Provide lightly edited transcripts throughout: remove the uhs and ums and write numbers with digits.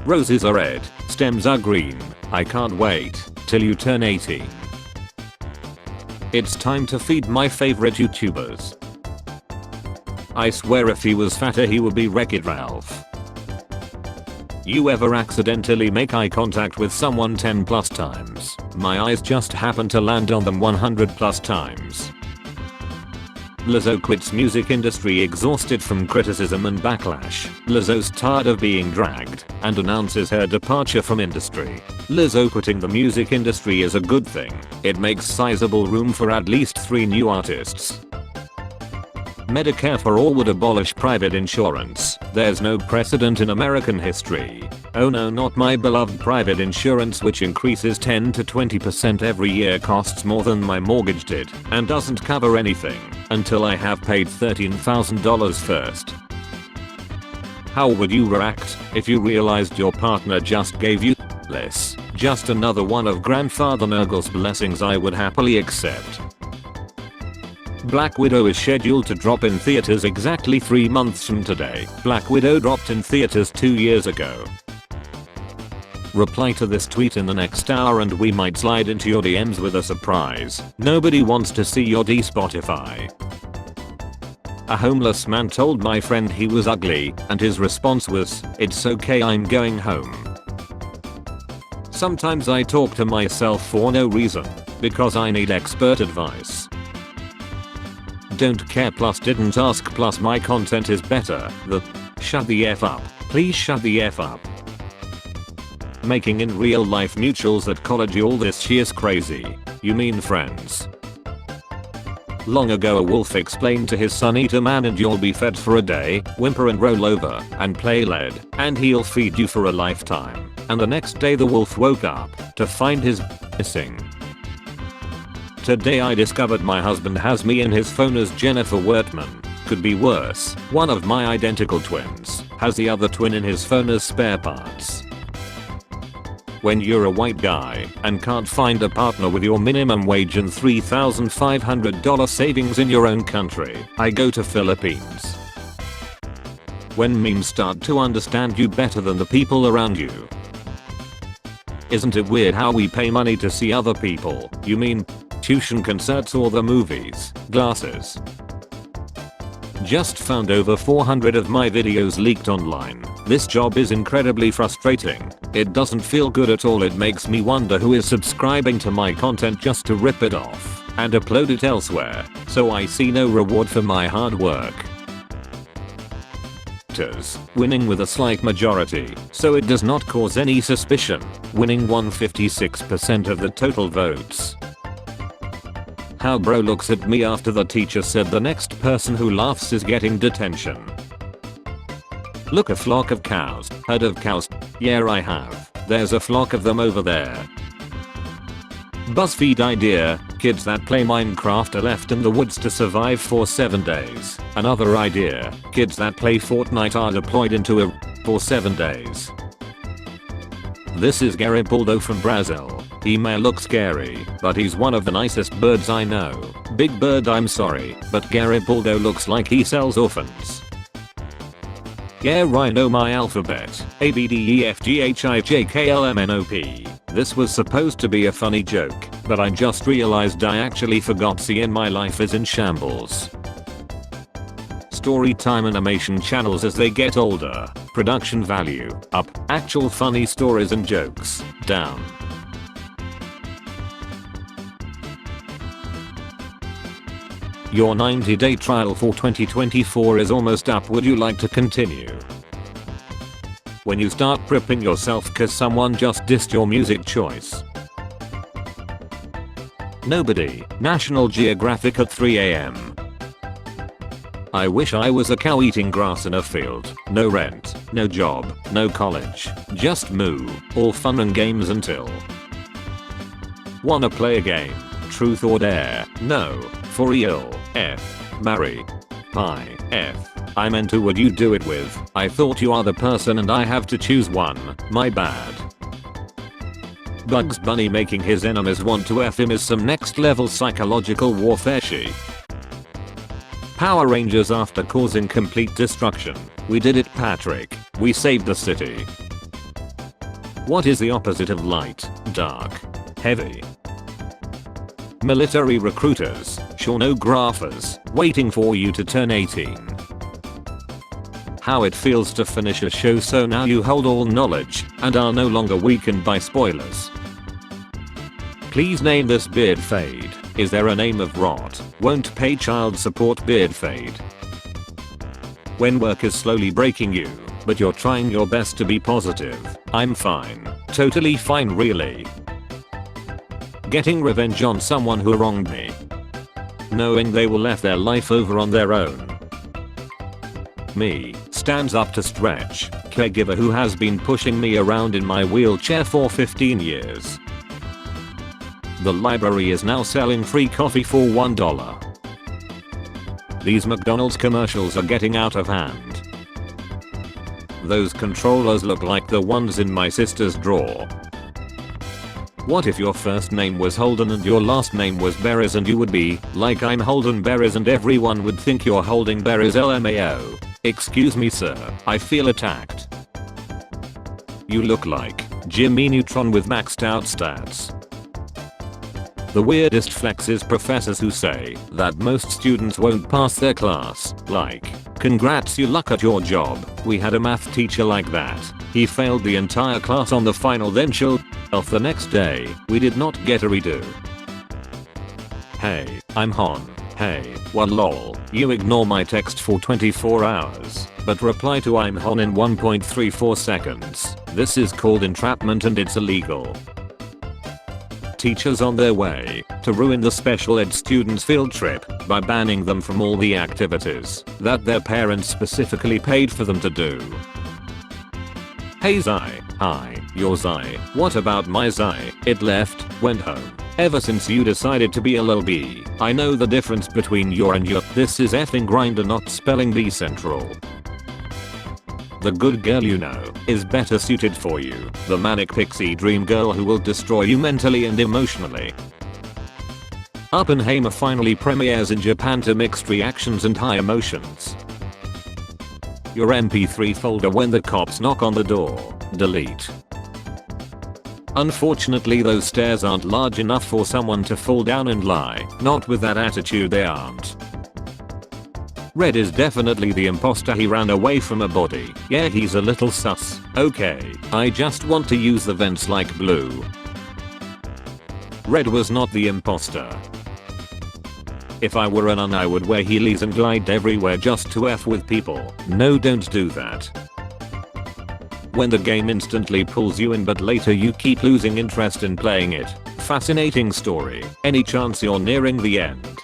Roses are red, stems are green. I can't wait till you turn 18. It's time to feed my favorite YouTubers. I swear if he was fatter he would be Wreck-It Ralph. You ever accidentally make eye contact with someone 10 plus times? My eyes just happen to land on them 100 plus times. Lizzo quits music industry exhausted from criticism and backlash. Lizzo's tired of being dragged and announces her departure from industry. Lizzo quitting the music industry is a good thing. It makes sizable room for at least 3 new artists. Medicare for all would abolish private insurance. There's no precedent in American history. Oh no, not my beloved private insurance, which increases 10 to 20% every year, costs more than my mortgage did and doesn't cover anything until I have paid $13,000 first. How would you react if you realized your partner just gave you less? Just another one of Grandfather Nurgle's blessings I would happily accept. Black Widow is scheduled to drop in theaters exactly 3 months from today. Black Widow dropped in theaters 2 years ago. Reply to this tweet in the next hour and we might slide into your DMs with a surprise. Nobody wants to see your Spotify. A homeless man told my friend he was ugly and his response was, "It's okay, I'm going home." Sometimes I talk to myself for no reason because I need expert advice. Don't care plus didn't ask plus my content is better. Shut the F up. Please shut the F up. Making in real life mutuals at college, all this shit is crazy. You mean friends? Long ago a wolf explained to his son, eat a man and you'll be fed for a day, whimper and roll over and play lead and he'll feed you for a lifetime. And the next day the wolf woke up to find his missing. Today I discovered my husband has me in his phone as Jennifer Wertman. Could be worse. One of my identical twins has the other twin in his phone as spare parts. When you're a white guy and can't find a partner with your minimum wage and $3,500 savings in your own country, I go to Philippines. When memes start to understand you better than the people around you. Isn't it weird how we pay money to see other people? You mean tuition, concerts, or the movies? Glasses. Just found over 400 of my videos leaked online. This job is incredibly frustrating. It doesn't feel good at all. It makes me wonder who is subscribing to my content just to rip it off and upload it elsewhere, so I see no reward for my hard work. Winning with a slight majority, so it does not cause any suspicion, winning 156% of the total votes. How bro looks at me after the teacher said the next person who laughs is getting detention. Look, a flock of cows. Herd of cows? Yeah, I have. There's a flock of them over there. BuzzFeed idea, kids that play Minecraft are left in the woods to survive for 7 days. Another idea, kids that play Fortnite are deployed into a for 7 days. This is Garibaldo from Brazil. He may look scary, but he's one of the nicest birds I know. Big Bird, I'm sorry, but Garibaldo looks like he sells orphans. Yeah, I know my alphabet. A B D E F G H I J K L M N O P. This was supposed to be a funny joke, but I just realized I actually forgot. See, in my life is in shambles. Storytime animation channels as they get older. Production value up. Actual funny stories and jokes down. Your 90-day trial for 2024 is almost up. Would you like to continue? When you start prepping yourself cause someone just dissed your music choice. Nobody. National Geographic at 3 AM. I wish I was a cow eating grass in a field. No rent, no job, no college. Just moo. All fun and games until. Wanna play a game? Truth or dare? No. For real. F. Marry. Pie. F. I meant who would you do it with? I thought you are the person and I have to choose one. My bad. Bugs Bunny making his enemies want to F him is some next level psychological warfare shit. Power Rangers after causing complete destruction. We did it, Patrick. We saved the city. What is the opposite of light? Dark. Heavy. Military recruiters, pornographers, waiting for you to turn 18. How it feels to finish a show so now you hold all knowledge and are no longer weakened by spoilers. Please name this beard fade. Is there a name of rot? Won't pay child support beard fade. When work is slowly breaking you, but you're trying your best to be positive. I'm fine. Totally fine really. Getting revenge on someone who wronged me. Knowing they will left their life over on their own. Me, stands up to stretch, caregiver who has been pushing me around in my wheelchair for 15 years. The library is now selling free coffee for $1. These McDonald's commercials are getting out of hand. Those controllers look like the ones in my sister's drawer. What if your first name was Holden and your last name was Berries and you would be like I'm Holden Berries and everyone would think you're holding berries LMAO. Excuse me sir, I feel attacked. You look like Jimmy Neutron with maxed out stats. The weirdest flex is professors who say that most students won't pass their class, like, congrats you luck at your job. We had a math teacher like that. He failed the entire class on the final then chilled off the next day. We did not get a redo. Hey, I'm Hon. Hey, what lol. You ignore my text for 24 hours, but reply to I'm Hon in 1.34 seconds. This is called entrapment and it's illegal. Teachers on their way to ruin the special ed students' field trip by banning them from all the activities that their parents specifically paid for them to do. Hey Zai, hi, you're Zai. What about my Zai? It left, went home. Ever since you decided to be a lil B, I know the difference between your and your. This is effing Grindr not spelling bee central. The good girl you know is better suited for you. The manic pixie dream girl who will destroy you mentally and emotionally. Oppenheimer finally premieres in Japan to mixed reactions and high emotions. Your MP3 folder when the cops knock on the door. Delete. Unfortunately those stairs aren't large enough for someone to fall down and lie. Not with that attitude they aren't. Red is definitely the imposter. He ran away from a body. Yeah he's a little sus. Okay, I just want to use the vents like blue. Red was not the imposter. If I were a nun I would wear heelys and glide everywhere just to F with people. No don't do that. When the game instantly pulls you in but later you keep losing interest in playing it. Fascinating story. Any chance you're nearing the end?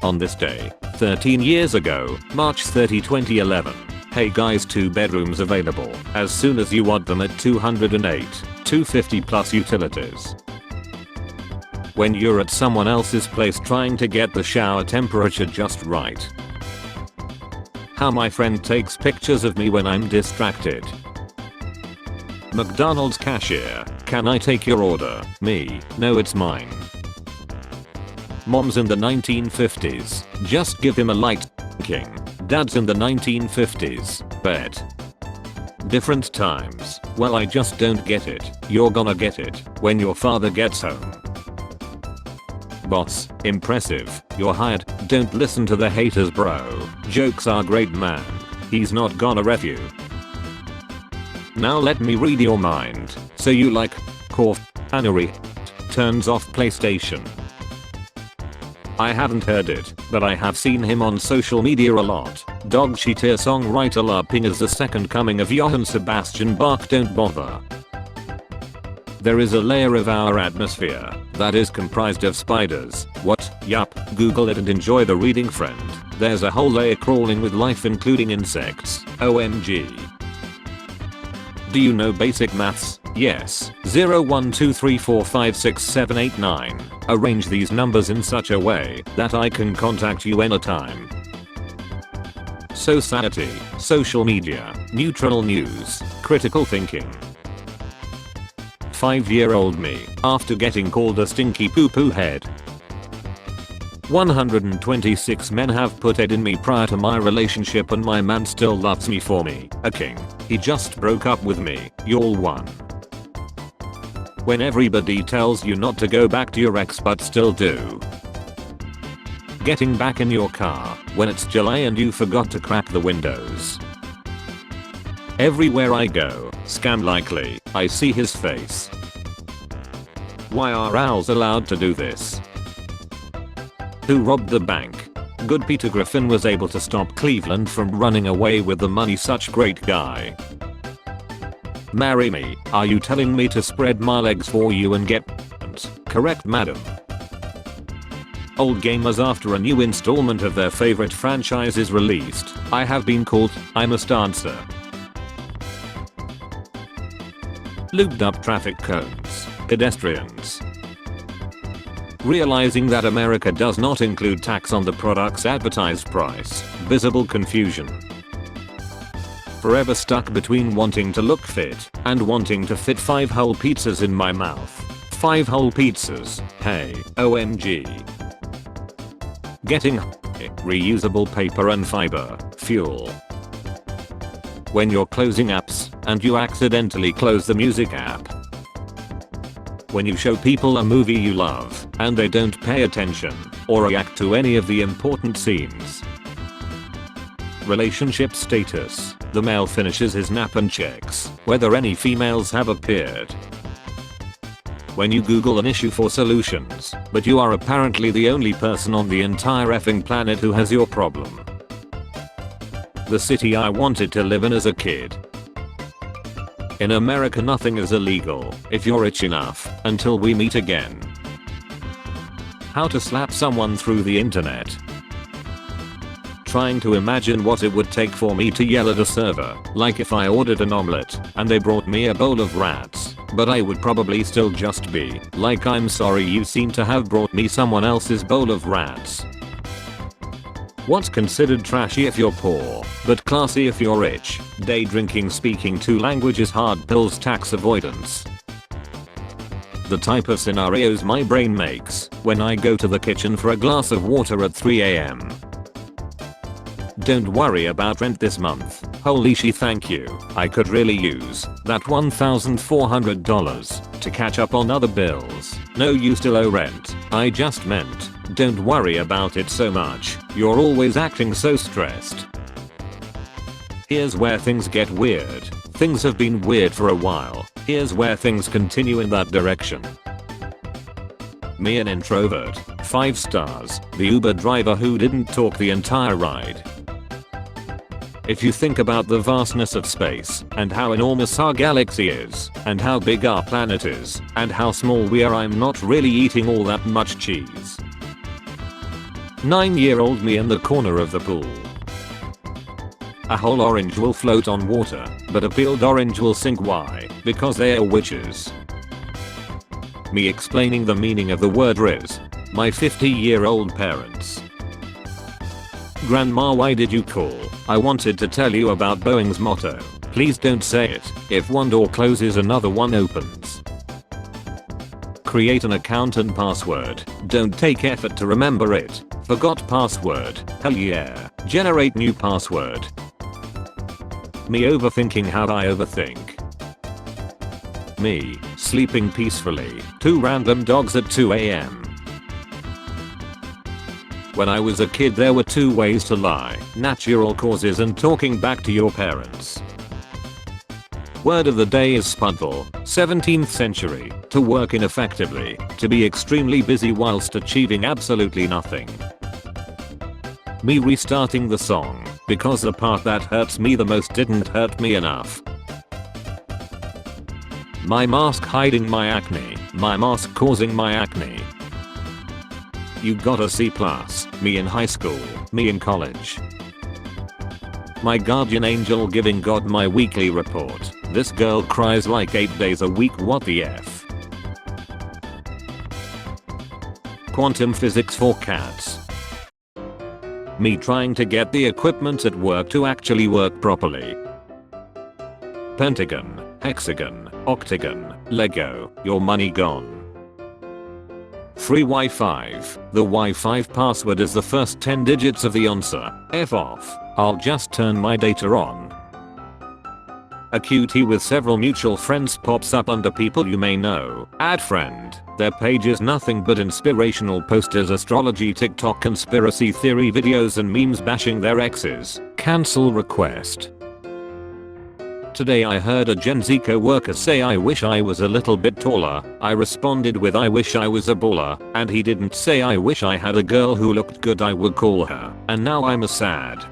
On this day, 13 years ago, March 30, 2011. Hey guys, 2 bedrooms available as soon as you want them at 208, 250 plus utilities. When you're at someone else's place trying to get the shower temperature just right. How my friend takes pictures of me when I'm distracted. McDonald's cashier, can I take your order? Me, no it's mine. Moms in the 1950s, just give him a light king. Dads in the 1950s, bet. Different times, well I just don't get it. You're gonna get it when your father gets home. Boss, impressive, you're hired, don't listen to the haters bro. Jokes are great man. He's not gonna ref you. Now let me read your mind. So you like, cough, Anuri, turns off PlayStation. I haven't heard it, but I have seen him on social media a lot. Dog Sheeter songwriter La Ping is the second coming of Johann Sebastian Bach. Don't bother. There is a layer of our atmosphere that is comprised of spiders. What? Yup, Google it and enjoy the reading friend. There's a whole layer crawling with life including insects. OMG. Do you know basic maths? Yes. 0 1 2 3 4 5 6 7 8 9. Arrange these numbers in such a way that I can contact you anytime. Society, social media, neutral news, critical thinking. 5-year-old me, after getting called a stinky poo-poo head. 126 men have put it in me prior to my relationship and my man still loves me for me. A king. He just broke up with me. Y'all won. When everybody tells you not to go back to your ex but still do. Getting back in your car when it's July and you forgot to crack the windows. Everywhere I go, scam likely, I see his face. Why are owls allowed to do this? Who robbed the bank? Good Peter Griffin was able to stop Cleveland from running away with the money. Such great guy. Marry me. Are you telling me to spread my legs for you and get correct, madam? Old gamers, after a new installment of their favorite franchise is released, I have been called, I must answer. Looped up traffic cones. Pedestrians. Realizing that America does not include tax on the product's advertised price. Visible confusion. Forever stuck between wanting to look fit and wanting to fit 5 whole pizzas in my mouth. 5 whole pizzas. Hey, OMG. Getting reusable paper and fiber. Fuel. When you're closing apps and you accidentally close the music app. When you show people a movie you love and they don't pay attention or react to any of the important scenes. Relationship status. The male finishes his nap and checks whether any females have appeared. When you Google an issue for solutions, but you are apparently the only person on the entire effing planet who has your problem. The city I wanted to live in as a kid. In America nothing is illegal if you're rich enough until we meet again. How to slap someone through the internet. Trying to imagine what it would take for me to yell at a server, like if I ordered an omelette and they brought me a bowl of rats, but I would probably still just be like, I'm sorry, you seem to have brought me someone else's bowl of rats. What's considered trashy if you're poor, but classy if you're rich? Day drinking, speaking 2 languages, hard pills, tax avoidance. The type of scenarios my brain makes when I go to the kitchen for a glass of water at 3 AM. Don't worry about rent this month. Holy shit, thank you. I could really use that $1,400 to catch up on other bills. No, you still owe rent. I just meant, don't worry about it so much. You're always acting so stressed. Here's where things get weird. Things have been weird for a while. Here's where things continue in that direction. Me, an introvert. 5 stars. The Uber driver who didn't talk the entire ride. If you think about the vastness of space and how enormous our galaxy is and how big our planet is and how small we are, I'm not really eating all that much cheese. 9-year-old me in the corner of the pool. A whole orange will float on water, but a peeled orange will sink. Why? Because they are witches. Me explaining the meaning of the word Riz. My 50-year-old parents. Grandma, why did you call? I wanted to tell you about Boeing's motto. Please don't say it. If one door closes, another one opens. Create an account and password. Don't take effort to remember it. Forgot password. Hell yeah. Generate new password. Me overthinking how I overthink. Me sleeping peacefully. 2 random dogs at 2 AM. When I was a kid there were 2 ways to lie, natural causes and talking back to your parents. Word of the day is spudful. 17th century, to work ineffectively, to be extremely busy whilst achieving absolutely nothing. Me restarting the song, because the part that hurts me the most didn't hurt me enough. My mask hiding my acne, my mask causing my acne. You got a C+, me in high school, me in college. My guardian angel giving God my weekly report. This girl cries like 8 days a week, what the F. Quantum physics for cats. Me trying to get the equipment at work to actually work properly. Pentagon, hexagon, octagon, Lego, your money gone. Free Wi-Fi. The Wi-Fi password is the first 10 digits of the answer. F off. I'll just turn my data on. A cutie with several mutual friends pops up under people you may know. Add friend. Their page is nothing but inspirational posters, astrology, TikTok, conspiracy theory videos and memes bashing their exes. Cancel request. Today I heard a Gen Z co-worker say I wish I was a little bit taller. I responded with I wish I was a baller, and he didn't say I wish I had a girl who looked good I would call her. And now I'm a sad.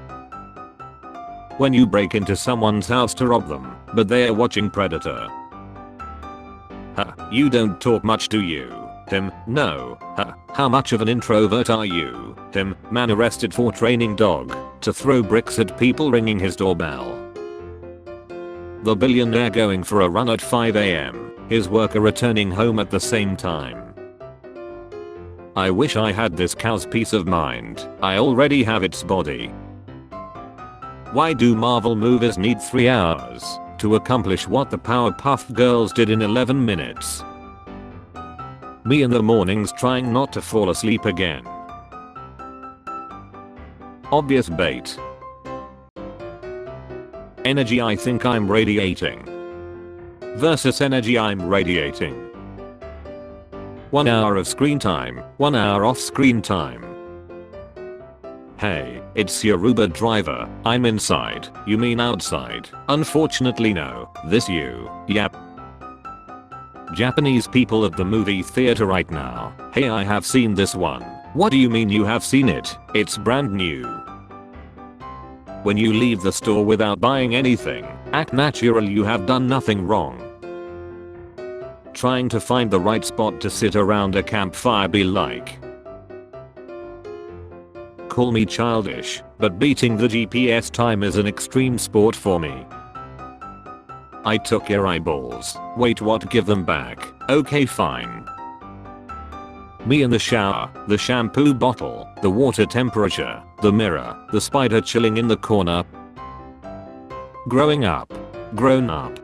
When you break into someone's house to rob them, but they are watching Predator. Huh, you don't talk much, do you? Him, no. Huh, how much of an introvert are you? Him, man arrested for training dog to throw bricks at people ringing his doorbell. The billionaire going for a run at 5 AM, his worker returning home at the same time. I wish I had this cow's peace of mind. I already have its body. Why do Marvel movies need 3 hours to accomplish what the Powerpuff Girls did in 11 minutes? Me in the mornings trying not to fall asleep again. Obvious bait. Energy I think I'm radiating versus energy I'm radiating. 1 hour of screen time, 1 hour off screen time. Hey, it's your Uber driver. I'm inside. You mean outside? Unfortunately no. This you. Yep. Japanese people at the movie theater right now. Hey, I have seen this one. What do you mean you have seen it? It's brand new. When you leave the store without buying anything, act natural, you have done nothing wrong. Trying to find the right spot to sit around a campfire be like. Call me childish, but beating the GPS time is an extreme sport for me. I took your eyeballs. Wait, what? Give them back. Okay, fine. Me in the shower, the shampoo bottle, the water temperature, the mirror, the spider chilling in the corner. Growing up. Grown up.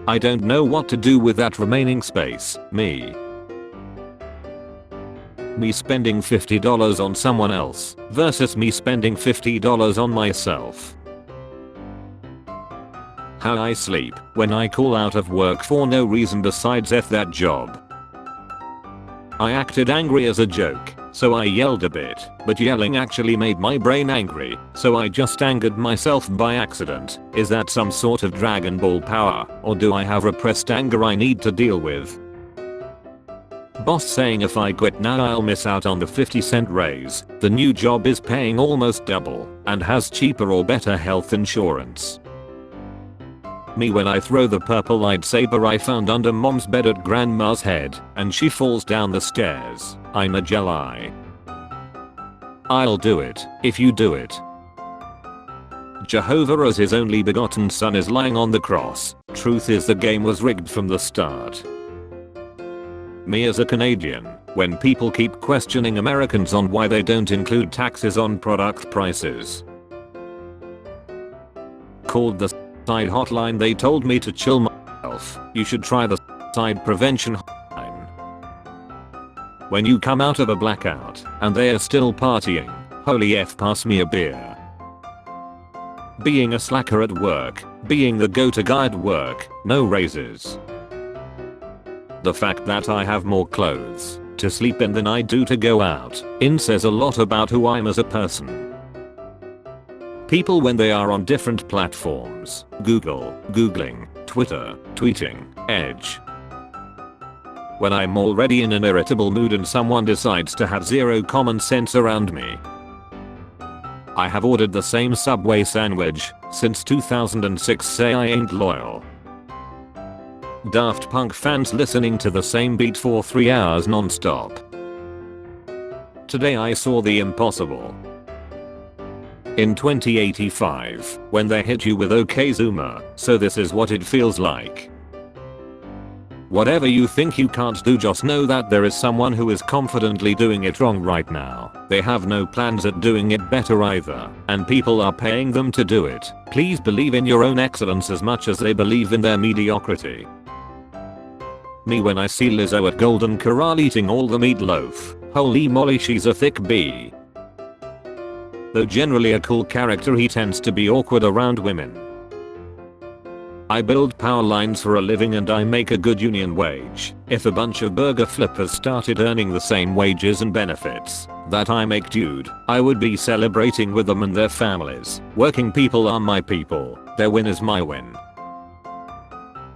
I don't know what to do with that remaining space. Me spending $50 on someone else versus me spending $50 on myself. How I sleep when I call out of work for no reason besides F that job. I acted angry as a joke, so I yelled a bit, but yelling actually made my brain angry, so I just angered myself by accident. Is that some sort of Dragon Ball power, or do I have repressed anger I need to deal with? Boss saying if I quit now I'll miss out on the 50-cent raise. The new job is paying almost double and has cheaper or better health insurance. Me when I throw the purple lightsaber I found under mom's bed at grandma's head and she falls down the stairs. I'm a Jedi. I'll do it if you do it. Jehovah as his only begotten son is lying on the cross. Truth is the game was rigged from the start. Me as a Canadian, when people keep questioning Americans on why they don't include taxes on product prices. Called the side hotline, they told me to chill myself. You should try the side prevention hotline. When you come out of a blackout and they are still partying, holy F, pass me a beer. Being a slacker at work, being the go-to guy at work, no raises. The fact that I have more clothes to sleep in than I do to go out in says a lot about who I'm as a person. People when they are on different platforms, Google, Googling, Twitter, tweeting, Edge. When I'm already in an irritable mood and someone decides to have zero common sense around me. I have ordered the same Subway sandwich since 2006, say I ain't loyal. Daft Punk fans listening to the same beat for 3 hours non-stop. Today I saw the impossible. In 2085, when they hit you with OK Zoomer, so this is what it feels like. Whatever you think you can't do, just know that there is someone who is confidently doing it wrong right now. They have no plans at doing it better either, and people are paying them to do it. Please believe in your own excellence as much as they believe in their mediocrity. Me when I see Lizzo at Golden Corral eating all the meatloaf. Holy moly, she's a thick bee. Though generally a cool character, he tends to be awkward around women. I build power lines for a living and I make a good union wage. If a bunch of burger flippers started earning the same wages and benefits that I make, dude, I would be celebrating with them and their families. Working people are my people. Their win is my win.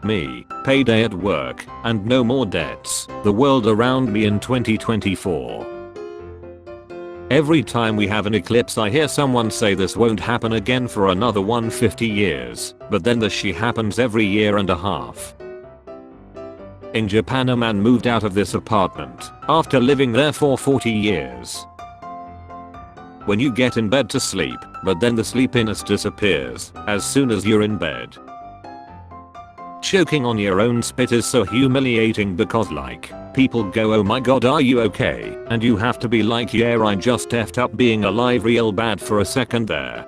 Me, payday at work, and no more debts. The world around me in 2024. Every time we have an eclipse I hear someone say this won't happen again for another 150 years, but then the shit happens every year and a half. In Japan, a man moved out of this apartment after living there for 40 years. When you get in bed to sleep, but then the sleepiness disappears as soon as you're in bed. Choking on your own spit is so humiliating because like, people go, oh my god, are you okay? And you have to be like, yeah, I just effed up being alive real bad for a second there.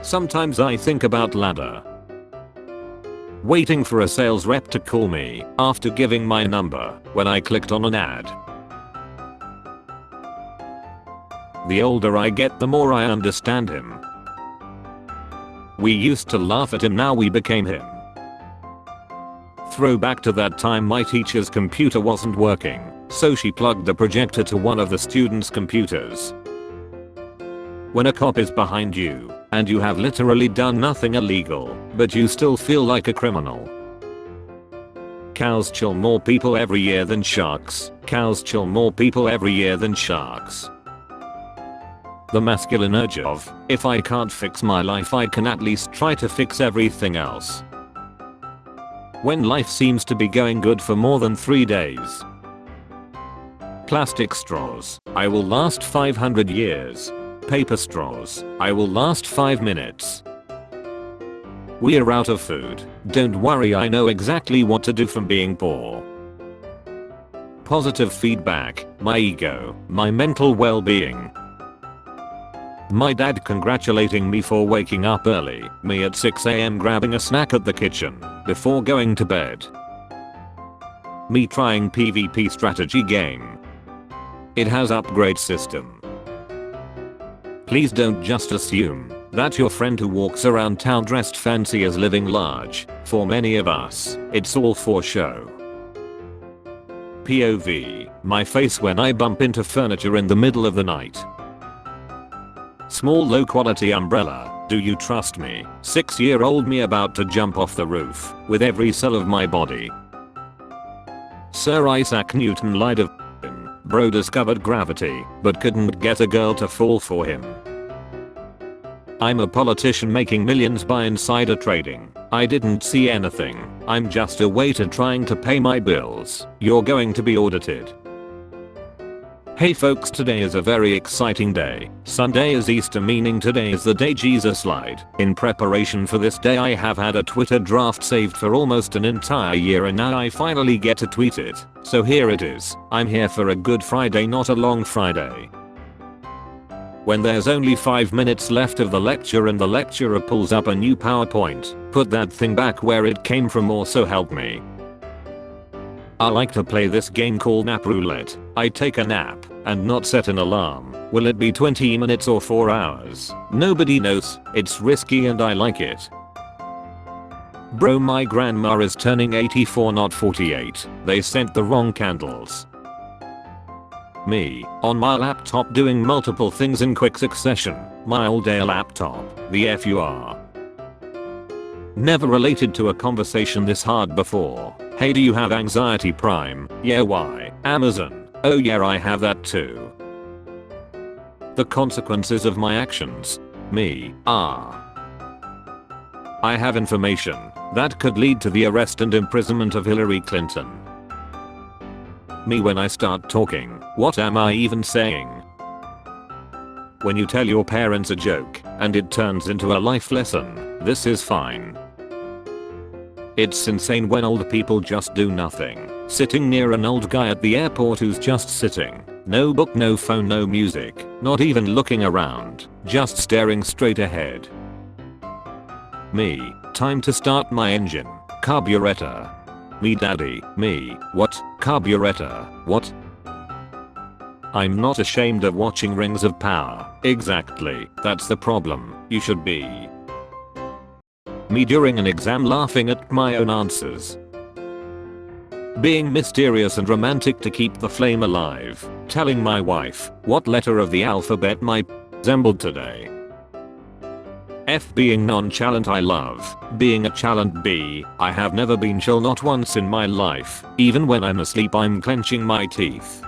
Sometimes I think about ladder. Waiting for a sales rep to call me after giving my number when I clicked on an ad. The older I get, the more I understand him. We used to laugh at him, now we became him. Throwback to that time my teacher's computer wasn't working, so she plugged the projector to one of the students' computers. When a cop is behind you, and you have literally done nothing illegal, but you still feel like a criminal. Cows kill more people every year than sharks. Cows kill more people every year than sharks. The masculine urge of, if I can't fix my life, I can at least try to fix everything else. When life seems to be going good for more than 3 days. Plastic straws, I will last 500 years. Paper straws, I will last 5 minutes. We're out of food. Don't worry, I know exactly what to do from being poor. Positive feedback, my ego, my mental well-being. My dad congratulating me for waking up early, me at 6 AM grabbing a snack at the kitchen before going to bed. Me trying PvP strategy game. It has upgrade system. Please don't just assume that your friend who walks around town dressed fancy is living large. For many of us, it's all for show. POV, my face when I bump into furniture in the middle of the night. Small low quality umbrella, do you trust me? 6-year-old me about to jump off the roof with every cell of my body. Sir Isaac Newton lied of him. Bro discovered gravity but couldn't get a girl to fall for him. I'm a politician making millions by insider trading. I didn't see anything. I'm just a waiter trying to pay my bills. You're going to be audited. Hey folks, today is a very exciting day. Sunday is Easter, meaning today is the day Jesus lied. In preparation for this day I have had a Twitter draft saved for almost an entire year and now I finally get to tweet it. So here it is. I'm here for a good Friday, not a long Friday. When there's only 5 minutes left of the lecture and the lecturer pulls up a new PowerPoint, put that thing back where it came from, or so help me. I like to play this game called Nap Roulette. I take a nap and not set an alarm. Will it be 20 minutes or 4 hours? Nobody knows. It's risky and I like it. Bro, my grandma is turning 84, not 48. They sent the wrong candles. Me, on my laptop doing multiple things in quick succession. My all-day laptop, the FUR. Never related to a conversation this hard before. Hey, do you have anxiety prime? Yeah, why? Amazon. Oh yeah, I have that too. The consequences of my actions. Me, I have information that could lead to the arrest and imprisonment of Hillary Clinton. Me when I start talking, what am I even saying? When you tell your parents a joke and it turns into a life lesson, this is fine. It's insane when old people just do nothing. Sitting near an old guy at the airport who's just sitting. No book, no phone, no music, not even looking around, just staring straight ahead. Me, time to start my engine. Carburetor. Me daddy. Me. What? Carburetor. What? I'm not ashamed of watching Rings of Power. Exactly. That's the problem. You should be. Me during an exam laughing at my own answers. Being mysterious and romantic to keep the flame alive. Telling my wife what letter of the alphabet my resembled today. F being nonchalant. I love being a chalant. B I have never been chill not once in my life. Even when I'm asleep I'm clenching my teeth.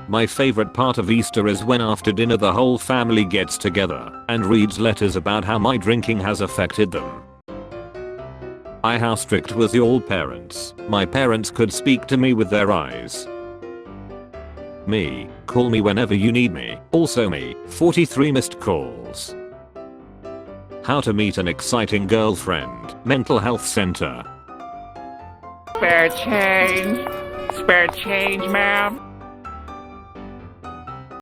My favorite part of Easter is when after dinner the whole family gets together and reads letters about how my drinking has affected them. I how strict was your parents? My parents could speak to me with their eyes. Me, call me whenever you need me. Also me, 43 missed calls. How to meet an exciting girlfriend. Mental health center. Spare change. Spare change, ma'am.